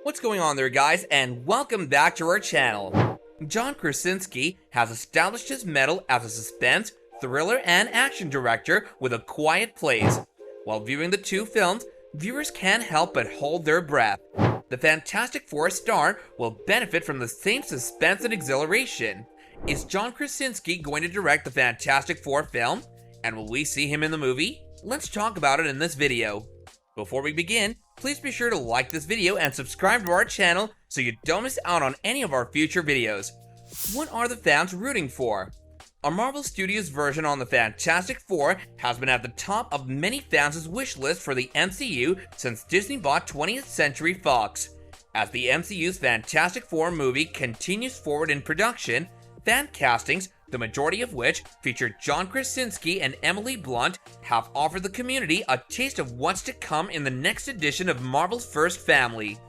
What's going on there, guys, and welcome back to our channel. John Krasinski has established his mettle as a suspense, thriller, and action director with A Quiet Place. While viewing the two films, viewers can't help but hold their breath. The Fantastic Four star will benefit from the same suspense and exhilaration. Is John Krasinski going to direct the Fantastic Four film? And will we see him in the movie? Let's talk about it in this video. Before we begin, please be sure to like this video and subscribe to our channel so you don't miss out on any of our future videos. What are the fans rooting for? A Marvel Studios version on the Fantastic Four has been at the top of many fans' wish list for the MCU since Disney bought 20th Century Fox. As the MCU's Fantastic Four movie continues forward in production, fan castings, the majority of which feature John Krasinski and Emily Blunt, have offered the community a taste of what's to come in the next edition of Marvel's first family.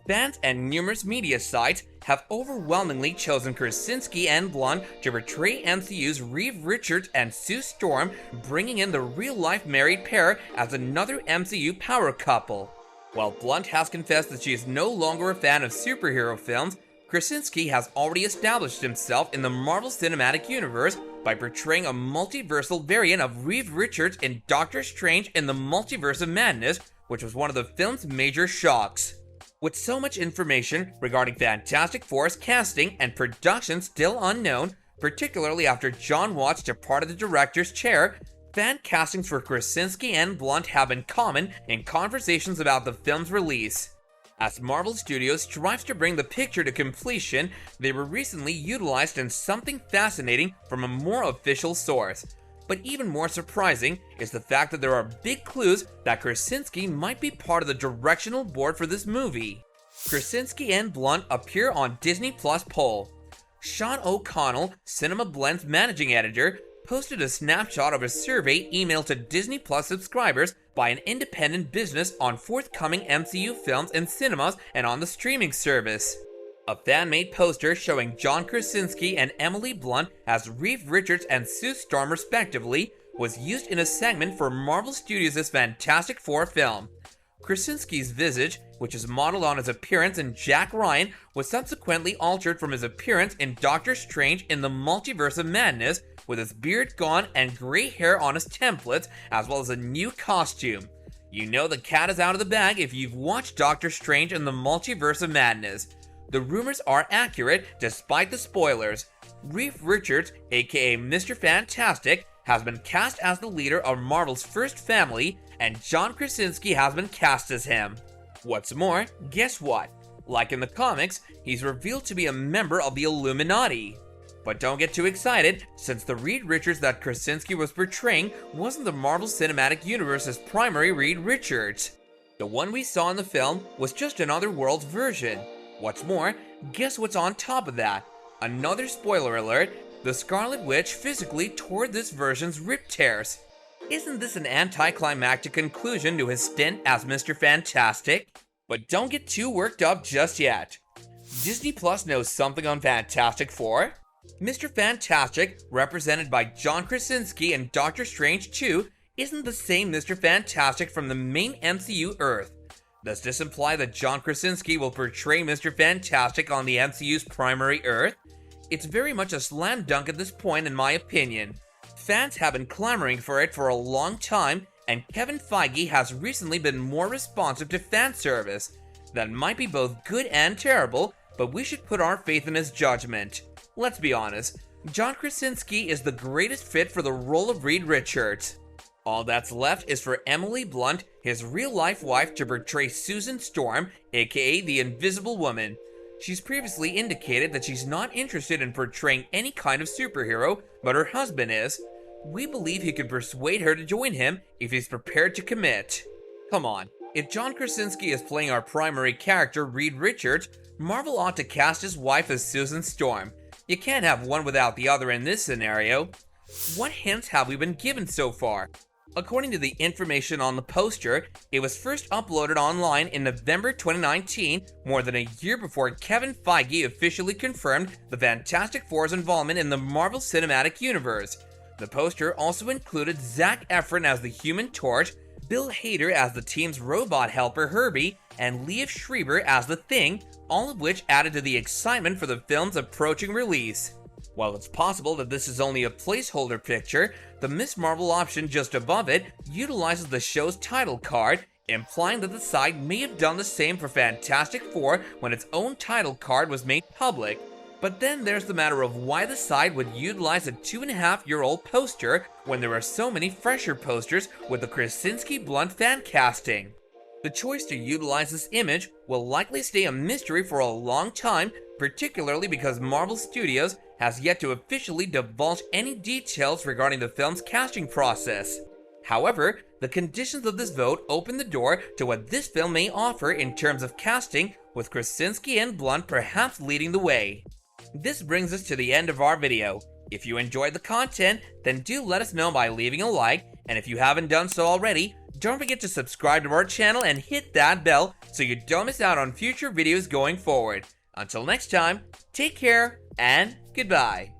Fans and numerous media sites have overwhelmingly chosen Krasinski and Blunt to portray MCU's Reed Richards and Sue Storm, bringing in the real-life married pair as another MCU power couple. While Blunt has confessed that she is no longer a fan of superhero films, Krasinski has already established himself in the Marvel Cinematic Universe by portraying a multiversal variant of Reed Richards in Doctor Strange in the Multiverse of Madness, which was one of the film's major shocks. With so much information regarding Fantastic Four's casting and production still unknown, particularly after Jon Watts departed the director's chair, fan castings for Krasinski and Blunt have been common in conversations about the film's release. As Marvel Studios strives to bring the picture to completion, they were recently utilized in something fascinating from a more official source. But even more surprising is the fact that there are big clues that Krasinski might be part of the directional board for this movie. Krasinski and Blunt appear on Disney Plus poll. Sean O'Connell, Cinema Blend's managing editor, posted a snapshot of a survey emailed to Disney Plus subscribers by an independent business on forthcoming MCU films in cinemas and on the streaming service. A fan-made poster showing John Krasinski and Emily Blunt as Reed Richards and Sue Storm respectively was used in a segment for Marvel Studios' Fantastic Four film. Krasinski's visage, which is modeled on his appearance in Jack Ryan, was subsequently altered from his appearance in Doctor Strange in the Multiverse of Madness, with his beard gone and gray hair on his templates, as well as a new costume. You know the cat is out of the bag if you've watched Doctor Strange in the Multiverse of Madness. The rumors are accurate despite the spoilers. Reed Richards, aka Mr. Fantastic, has been cast as the leader of Marvel's first family, and John Krasinski has been cast as him. What's more, guess what? Like in the comics, he's revealed to be a member of the Illuminati. But don't get too excited, since the Reed Richards that Krasinski was portraying wasn't the Marvel Cinematic Universe's primary Reed Richards. The one we saw in the film was just another world's version. What's more, guess what's on top of that? Another spoiler alert, the Scarlet Witch physically tore this version's rip tears. Isn't this an anticlimactic conclusion to his stint as Mr. Fantastic? But don't get too worked up just yet. Disney Plus knows something on Fantastic Four? Mr. Fantastic, represented by John Krasinski and Doctor Strange 2, isn't the same Mr. Fantastic from the main MCU Earth. Does this imply that John Krasinski will portray Mr. Fantastic on the MCU's primary Earth? It's very much a slam dunk at this point in my opinion. Fans have been clamoring for it for a long time, and Kevin Feige has recently been more responsive to fan service. That might be both good and terrible, but we should put our faith in his judgment. Let's be honest, John Krasinski is the greatest fit for the role of Reed Richards. All that's left is for Emily Blunt, his real-life wife, to portray Susan Storm, aka the Invisible Woman. She's previously indicated that she's not interested in portraying any kind of superhero, but her husband is. We believe he could persuade her to join him if he's prepared to commit. Come on, if John Krasinski is playing our primary character, Reed Richards, Marvel ought to cast his wife as Susan Storm. You can't have one without the other in this scenario. What hints have we been given so far? According to the information on the poster, it was first uploaded online in November 2019, more than a year before Kevin Feige officially confirmed the Fantastic Four's involvement in the Marvel Cinematic Universe. The poster also included Zac Efron as the Human Torch, Bill Hader as the team's robot helper Herbie, and Liev Schreiber as the Thing, all of which added to the excitement for the film's approaching release. While it's possible that this is only a placeholder picture, the Ms. Marvel option just above it utilizes the show's title card, implying that the site may have done the same for Fantastic Four when its own title card was made public. But then there's the matter of why the site would utilize a 2.5-year-old poster when there are so many fresher posters with the Krasinski Blunt fan casting. The choice to utilize this image will likely stay a mystery for a long time, particularly because Marvel Studios has yet to officially divulge any details regarding the film's casting process. However, the conditions of this vote open the door to what this film may offer in terms of casting, with Krasinski and Blunt perhaps leading the way. This brings us to the end of our video. If you enjoyed the content, then do let us know by leaving a like, and if you haven't done so already, don't forget to subscribe to our channel and hit that bell so you don't miss out on future videos going forward. Until next time, take care and goodbye.